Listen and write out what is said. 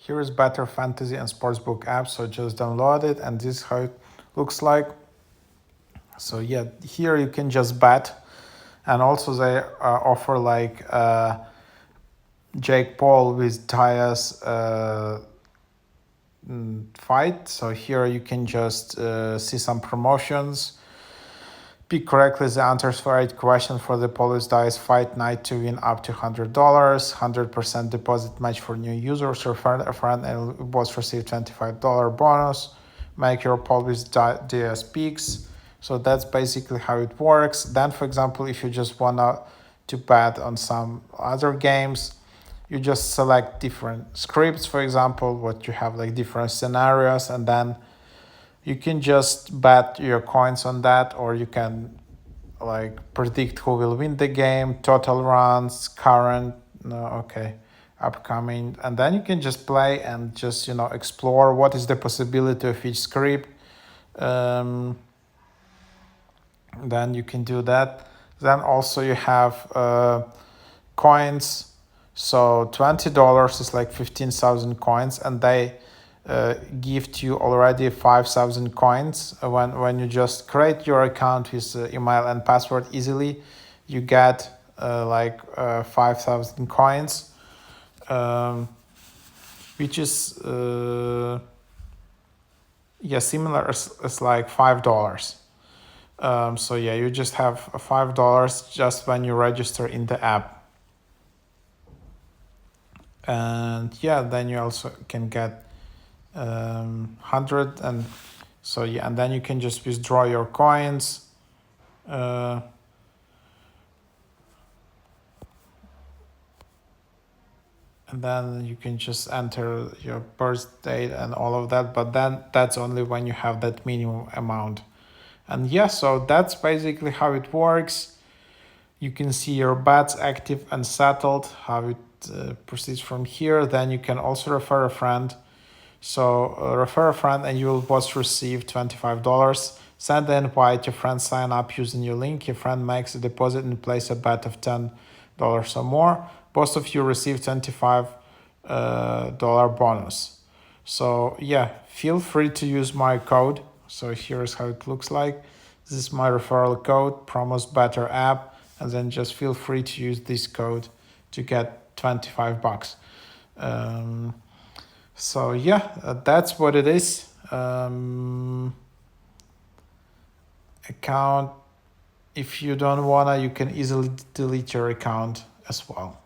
Here is Betr Fantasy and Sportsbook app, so just download it, and this is how it looks like. So yeah, here you can just bet, and also they offer like Jake Paul with Tyus fight. So here you can just see some promotions. Pick correctly the answers for 8 questions for the Polish Dice Fight Night to win up to $100. 100% deposit match for new users. Refer a friend and both receive $25 bonus. Make your Polish DS picks. So that's basically how it works. Then, for example, if you just want to bet on some other games, you just select different scripts, for example, what you have like different scenarios, and then you can just bet your coins on that, or you can like predict who will win the game, total runs, current, upcoming, and then you can just play and just explore what is the possibility of each script. Then you can do that. Then also you have coins. So $20 is like 15,000 coins, and they gift you already 5,000 coins. When you just create your account with email and password easily, you get 5,000 coins, which is similar as like $5. So yeah, you just have $5 just when you register in the app. And yeah, then you also can get 100, and so yeah, and then you can just withdraw your coins. And then you can just enter your birth date and all of that, but then that's only when you have that minimum amount. And yeah, so that's basically how it works. You can see your bets active and settled, how it proceeds from here. Then you can also refer a friend. So refer a friend and you will both receive $25. Send the invite, your friend sign up using your link. Your friend makes a deposit and place a bet of $10 or more. Both of you receive $25 bonus. So yeah, feel free to use my code. So here's how it looks like. This is my referral code, promos Betr app, and then just feel free to use this code to get $25. So yeah, that's what it is. Account, if you don't wanna, you can easily delete your account as well.